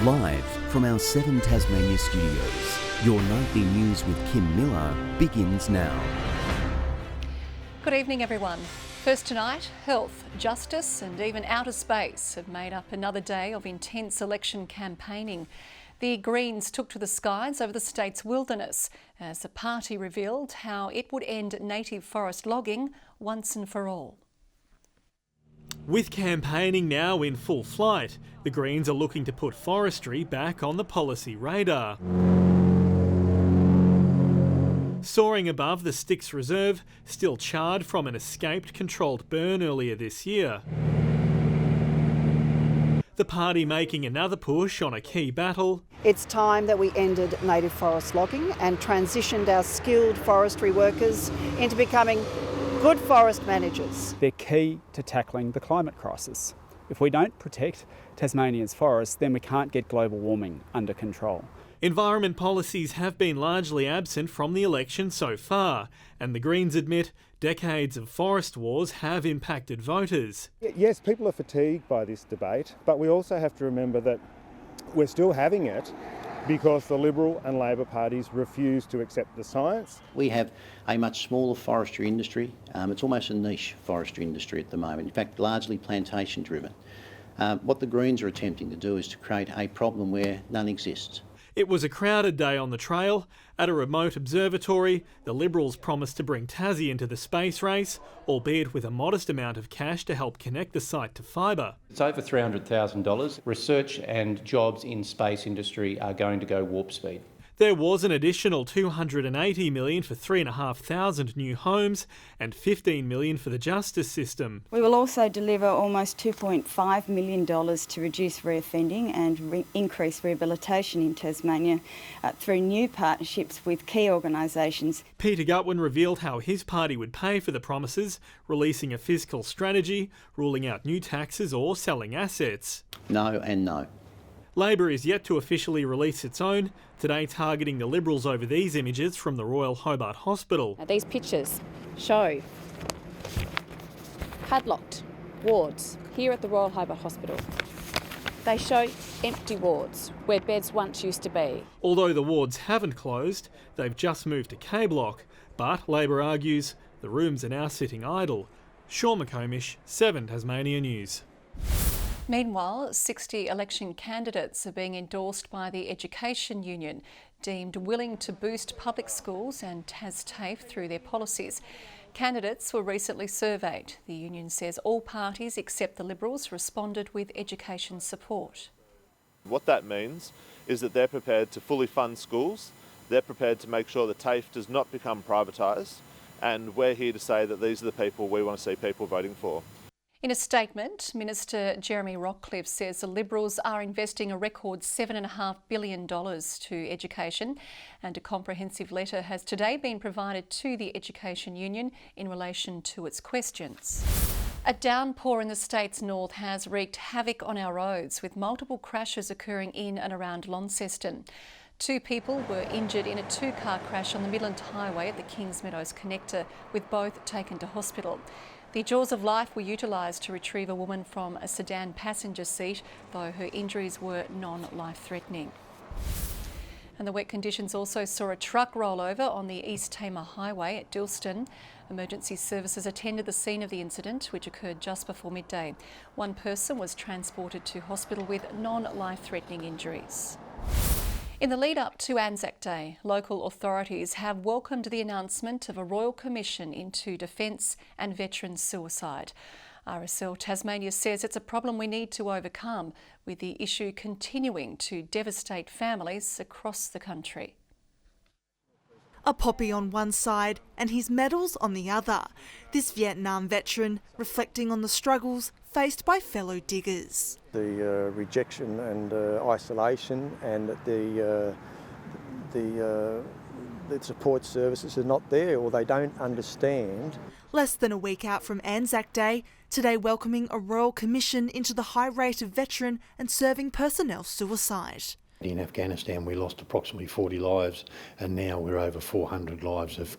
Live from our 7 Tasmania studios, your nightly news with Kim Miller begins now. Good evening, everyone. First tonight, health, justice and even outer space have made up another day of intense election campaigning. The Greens took to the skies over the state's wilderness as the party revealed how it would end native forest logging once and for all. With campaigning now in full flight, the Greens are looking to put forestry back on the policy radar. Soaring above the Styx Reserve, still charred from an escaped controlled burn earlier this year. The party making another push on a key battle. It's time that we ended native forest logging and transitioned our skilled forestry workers into becoming good forest managers. They're key to tackling the climate crisis. If we don't protect Tasmania's forests, then we can't get global warming under control. Environment policies have been largely absent from the election so far, and the Greens admit decades of forest wars have impacted voters. Yes, people are fatigued by this debate, but we also have to remember that we're still having it because the Liberal and Labor parties refuse to accept the science. We have a much smaller forestry industry. It's almost a niche forestry industry at the moment, in fact largely plantation driven. What the Greens are attempting to do is to create a problem where none exists. It was a crowded day on the trail. At a remote observatory, the Liberals promised to bring Tassie into the space race, albeit with a modest amount of cash to help connect the site to fibre. It's over $300,000. Research and jobs in space industry are going to go warp speed. There was an additional $280 million for 3,500 new homes and $15 million for the justice system. We will also deliver almost $2.5 million to reduce reoffending and increase rehabilitation in Tasmania through new partnerships with key organisations. Peter Gutwin revealed how his party would pay for the promises, releasing a fiscal strategy, ruling out new taxes or selling assets. No and no. Labor is yet to officially release its own, today targeting the Liberals over these images from the Royal Hobart Hospital. Now, these pictures show padlocked wards here at the Royal Hobart Hospital. They show empty wards where beds once used to be. Although the wards haven't closed, they've just moved to K-Block, but Labor argues the rooms are now sitting idle. Sean McComish, 7 Tasmania News. Meanwhile, 60 election candidates are being endorsed by the Education Union, deemed willing to boost public schools and TAFE through their policies. Candidates were recently surveyed. The union says all parties except the Liberals responded with education support. What that means is that they're prepared to fully fund schools, they're prepared to make sure that TAFE does not become privatised, and we're here to say that these are the people we want to see people voting for. In a statement, Minister Jeremy Rockcliffe says the Liberals are investing a record $7.5 billion to education, and a comprehensive letter has today been provided to the Education Union in relation to its questions. A downpour in the state's north has wreaked havoc on our roads, with multiple crashes occurring in and around Launceston. 2 people were injured in a 2-car crash on the Midland Highway at the Kings Meadows connector, with both taken to hospital. The jaws of life were utilised to retrieve a woman from a sedan passenger seat, though her injuries were non-life-threatening. And the wet conditions also saw a truck roll over on the East Tamar Highway at Dilston. Emergency services attended the scene of the incident, which occurred just before midday. 1 person was transported to hospital with non-life-threatening injuries. In the lead up to Anzac Day, local authorities have welcomed the announcement of a Royal Commission into defence and veteran suicide. RSL Tasmania says it's a problem we need to overcome, with the issue continuing to devastate families across the country. A poppy on one side and his medals on the other. This Vietnam veteran reflecting on the struggles faced by fellow diggers. The rejection and isolation, and the support services are not there, or they don't understand. Less than a week out from Anzac Day, today welcoming a Royal Commission into the high rate of veteran and serving personnel suicide. In Afghanistan we lost approximately 40 lives, and now we're over 400 lives of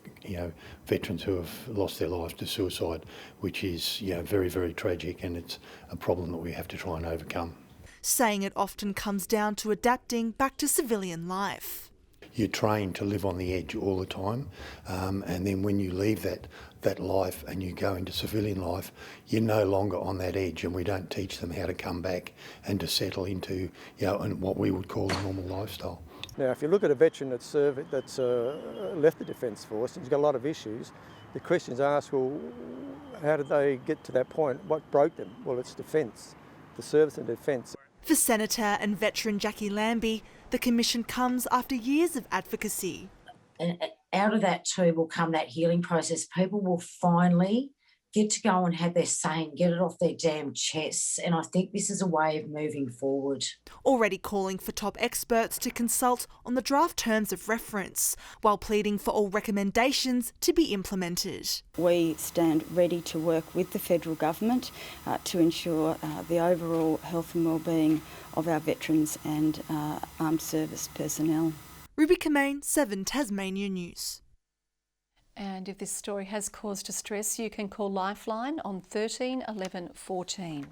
veterans who have lost their lives to suicide, which is very, very tragic, and it's a problem that we have to try and overcome. saying it often comes down to adapting back to civilian life. You're trained to live on the edge all the time, and then when you leave that life and you go into civilian life, you're no longer on that edge, and we don't teach them how to come back and to settle into, what we would call a normal lifestyle. Now, if you look at a veteran that's left the Defence Force and he's got a lot of issues, the question's asked, well, how did they get to that point? What broke them? Well, it's defence, the service and defence. For Senator and veteran Jackie Lambie, the commission comes after years of advocacy. And out of that too will come that healing process. People will finally get to go and have their say and get it off their damn chests. And I think this is a way of moving forward. Already calling for top experts to consult on the draft terms of reference, while pleading for all recommendations to be implemented. We stand ready to work with the federal government to ensure the overall health and wellbeing of our veterans and armed service personnel. Ruby Kamain, 7 Tasmania News. And if this story has caused distress, you can call Lifeline on 13 11 14.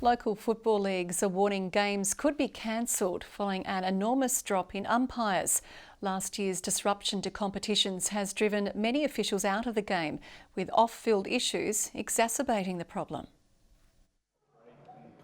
Local football leagues are warning games could be cancelled following an enormous drop in umpires. Last year's disruption to competitions has driven many officials out of the game, with off-field issues exacerbating the problem.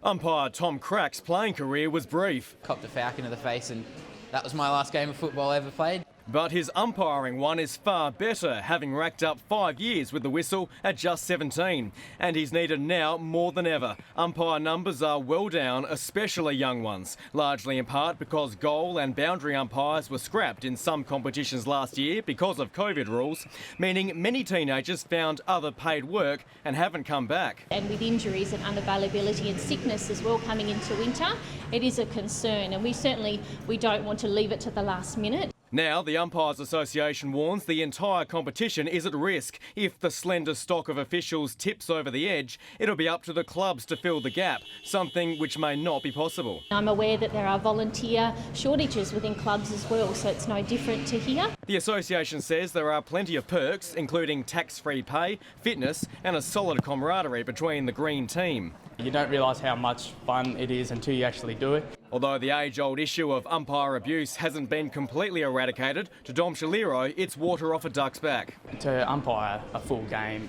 Umpire Tom Crack's playing career was brief. Copped a falcon to the face, and that was my last game of football I ever played. But his umpiring one is far better, having racked up 5 years with the whistle at just 17. And he's needed now more than ever. Umpire numbers are well down, especially young ones, largely in part because goal and boundary umpires were scrapped in some competitions last year because of COVID rules, meaning many teenagers found other paid work and haven't come back. And with injuries and unavailability and sickness as well coming into winter, it is a concern, and we don't want to leave it to the last minute. Now, the Umpires Association warns the entire competition is at risk. If the slender stock of officials tips over the edge, it'll be up to the clubs to fill the gap, something which may not be possible. I'm aware that there are volunteer shortages within clubs as well, so it's no different to here. The association says there are plenty of perks, including tax-free pay, fitness and a solid camaraderie between the green team. You don't realise how much fun it is until you actually do it. Although the age-old issue of umpire abuse hasn't been completely eradicated, to Dom Shaliro, it's water off a duck's back. To umpire a full game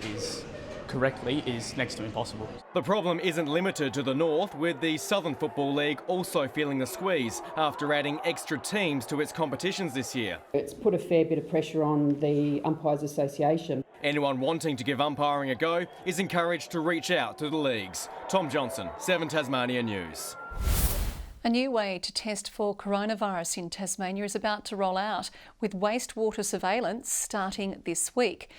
correctly is next to impossible. The problem isn't limited to the north, with the Southern Football League also feeling the squeeze after adding extra teams to its competitions this year. It's put a fair bit of pressure on the Umpires Association. Anyone wanting to give umpiring a go is encouraged to reach out to the leagues. Tom Johnson, 7 Tasmania News. A new way to test for coronavirus in Tasmania is about to roll out, with wastewater surveillance starting this week.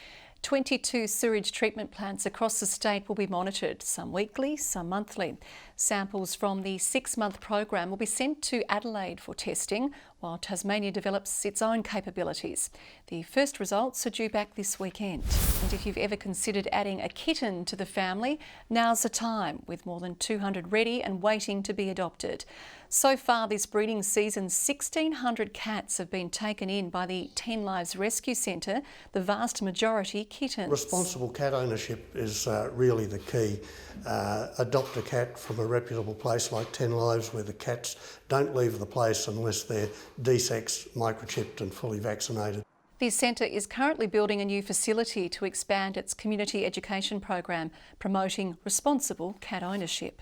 22 sewage treatment plants across the state will be monitored, some weekly, some monthly. Samples from the 6-month program will be sent to Adelaide for testing, while Tasmania develops its own capabilities. The first results are due back this weekend. And if you've ever considered adding a kitten to the family, now's the time, with more than 200 ready and waiting to be adopted. So far this breeding season, 1,600 cats have been taken in by the 10 Lives Rescue Centre, the vast majority kittens. Responsible cat ownership is really the key. Adopt a cat from a reputable place like 10 Lives, where the cats don't leave the place unless they're desexed, microchipped and fully vaccinated. The centre is currently building a new facility to expand its community education program, promoting responsible cat ownership.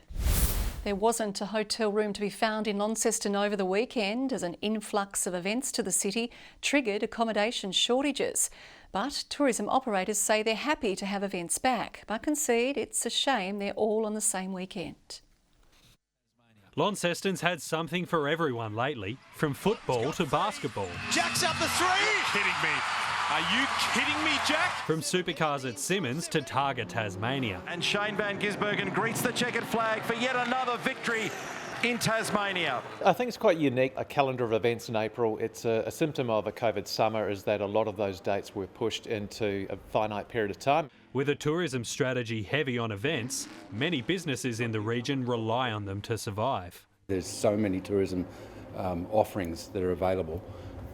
There wasn't a hotel room to be found in Launceston over the weekend as an influx of events to the city triggered accommodation shortages. But tourism operators say they're happy to have events back, but concede it's a shame they're all on the same weekend. Launceston's had something for everyone lately, from football to basketball. Jack's up the three! Are you kidding me? Are you kidding me, Jack? From supercars at Simmons to Targa Tasmania. And Shane Van Gisbergen greets the checkered flag for yet another victory in Tasmania. I think it's quite unique, a calendar of events in April. It's a symptom of a COVID summer, is that a lot of those dates were pushed into a finite period of time. With a tourism strategy heavy on events, many businesses in the region rely on them to survive. There's so many tourism offerings that are available.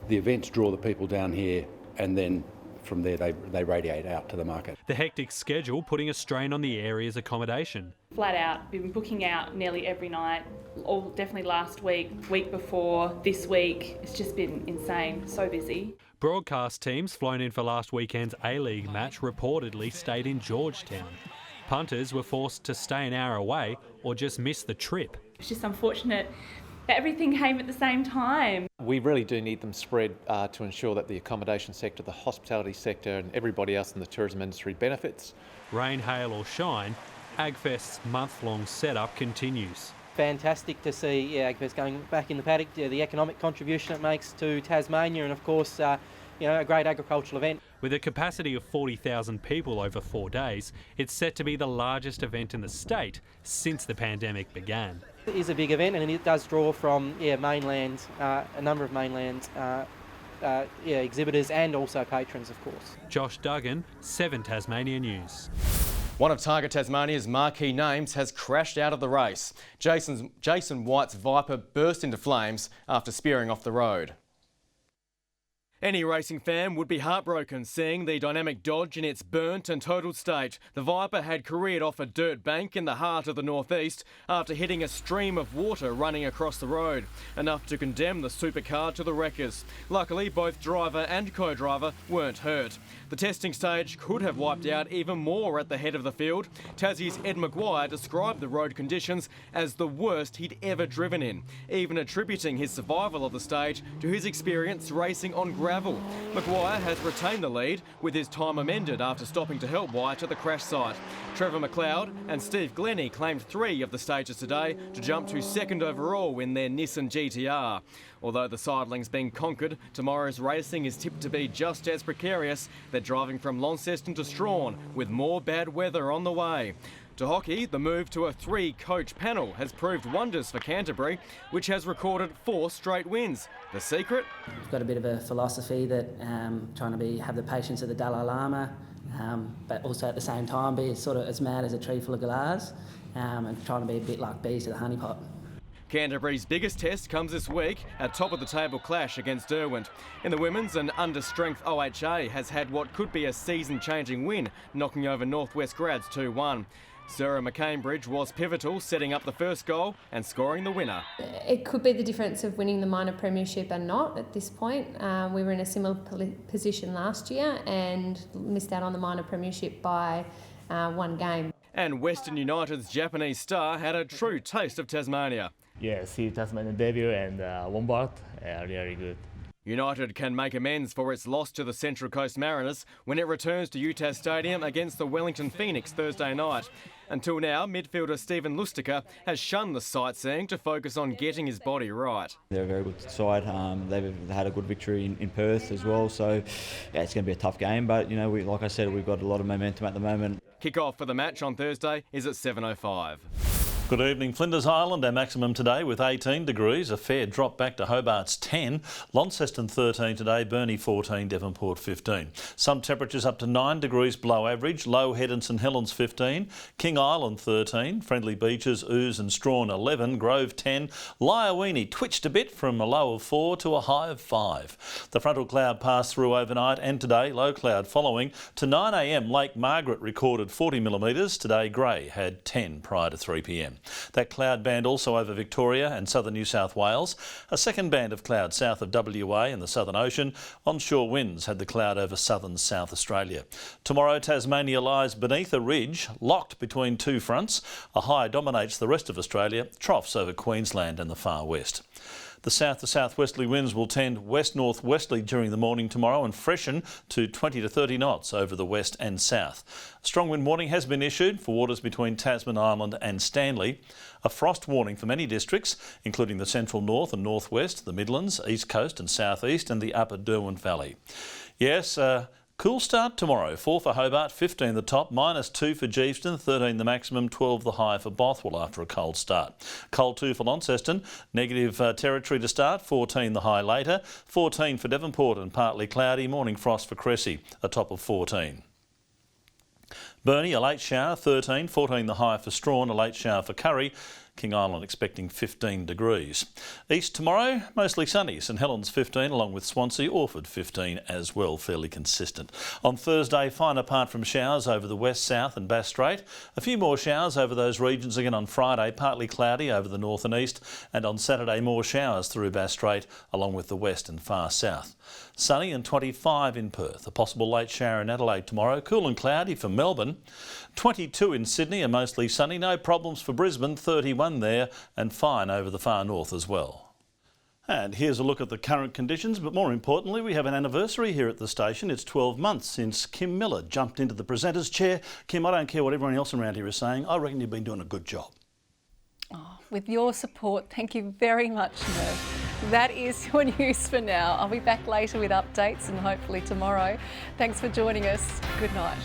The events draw the people down here, and then from there they radiate out to the market. The hectic schedule putting a strain on the area's accommodation. Flat out, been booking out nearly every night, all definitely last week, week before, this week. It's just been insane, so busy. Broadcast teams flown in for last weekend's A-League match reportedly stayed in Georgetown. Punters were forced to stay an hour away or just miss the trip. It's just unfortunate that everything came at the same time. We really do need them spread to ensure that the accommodation sector, the hospitality sector and everybody else in the tourism industry benefits. Rain, hail or shine, AgFest's month-long setup continues. Fantastic to see AgFest going back in the paddock, the economic contribution it makes to Tasmania and of course a great agricultural event. With a capacity of 40,000 people over 4 days, it's set to be the largest event in the state since the pandemic began. It is a big event and it does draw from mainland, a number of mainland exhibitors and also patrons of course. Josh Duggan, 7 Tasmania News. One of Target Tasmania's marquee names has crashed out of the race. Jason White's Viper burst into flames after spearing off the road. Any racing fan would be heartbroken seeing the dynamic Dodge in its burnt and totaled state. The Viper had careered off a dirt bank in the heart of the northeast after hitting a stream of water running across the road, enough to condemn the supercar to the wreckers. Luckily, both driver and co-driver weren't hurt. The testing stage could have wiped out even more at the head of the field. Tassie's Ed Maguire described the road conditions as the worst he'd ever driven in, even attributing his survival of the stage to his experience racing on gravel. Maguire has retained the lead, with his time amended after stopping to help White at the crash site. Trevor McLeod and Steve Glennie claimed 3 of the stages today to jump to 2nd overall in their Nissan GTR. Although the sidling's been conquered, tomorrow's racing is tipped to be just as precarious. They're driving from Launceston to Strawn, with more bad weather on the way. To hockey, the move to a 3-coach panel has proved wonders for Canterbury, which has recorded 4 straight wins. The secret? We've got a bit of a philosophy that trying to have the patience of the Dalai Lama, but also at the same time be sort of as mad as a tree full of glass, and trying to be a bit like bees to the honeypot. Canterbury's biggest test comes this week, a top-of-the-table clash against Derwent. In the women's, an under-strength OHA has had what could be a season-changing win, knocking over Northwest Grads 2-1. Sarah McCambridge was pivotal, setting up the first goal and scoring the winner. It could be the difference of winning the minor premiership and not at this point. We were in a similar position last year and missed out on the minor premiership by 1 game. And Western United's Japanese star had a true taste of Tasmania. Yeah, see Tasmanian debut and Wombard, really good. United can make amends for its loss to the Central Coast Mariners when it returns to UTAS Stadium against the Wellington Phoenix Thursday night. Until now, midfielder Stephen Lustica has shunned the sightseeing to focus on getting his body right. They're a very good side. They've had a good victory in Perth as well, so yeah, it's going to be a tough game. But like I said, we've got a lot of momentum at the moment. Kick-off for the match on Thursday is at 7:05. Good evening. Flinders Island, our maximum today with 18 degrees, a fair drop back to Hobart's 10. Launceston 13 today, Burnie 14, Devonport 15. Some temperatures up to 9 degrees below average, Low Head and St Helens 15, King Island 13, Friendly Beaches, Ouse and Strawn 11, Grove 10, Lyowini twitched a bit from a low of 4 to a high of 5. The frontal cloud passed through overnight and today low cloud following. To 9 a.m, Lake Margaret recorded 40 millimetres. Today Grey had 10 prior to 3 p.m. That cloud band also over Victoria and southern New South Wales. A second band of cloud south of WA and the Southern Ocean. Onshore winds had the cloud over southern South Australia. Tomorrow Tasmania lies beneath a ridge, locked between 2 fronts. A high dominates the rest of Australia, troughs over Queensland and the far west. The south to southwesterly winds will tend west-northwesterly during the morning tomorrow and freshen to 20 to 30 knots over the west and south. A strong wind warning has been issued for waters between Tasman Island and Stanley. A frost warning for many districts, including the central north and northwest, the Midlands, east coast and southeast and the upper Derwent Valley. Yes, cool start tomorrow. 4 for Hobart, 15 the top, -2 for Geeveston, 13 the maximum, 12 the high for Bothwell after a cold start. Cold 2 for Launceston, negative territory to start, 14 the high later, 14 for Devonport and partly cloudy, morning frost for Cressy, a top of 14. Burnie, a late shower, 13, 14 the high for Strawn, a late shower for Curry. King Island expecting 15 degrees. East tomorrow, mostly sunny. St Helens 15 along with Swansea, Orford 15 as well, fairly consistent. On Thursday, fine apart from showers over the west, south and Bass Strait. A few more showers over those regions again on Friday, partly cloudy over the north and east, and on Saturday more showers through Bass Strait along with the west and far south. Sunny and 25 in Perth. A possible late shower in Adelaide tomorrow. Cool and cloudy for Melbourne. 22 in Sydney and mostly sunny. No problems for Brisbane. 31 there and fine over the far north as well. And here's a look at the current conditions, but more importantly, we have an anniversary here at the station. It's 12 months since Kim Miller jumped into the presenter's chair. Kim, I don't care what everyone else around here is saying. I reckon you've been doing a good job. Oh, with your support, thank you very much, Murph. That is your news for now. I'll be back later with updates and hopefully tomorrow. Thanks for joining us. Good night.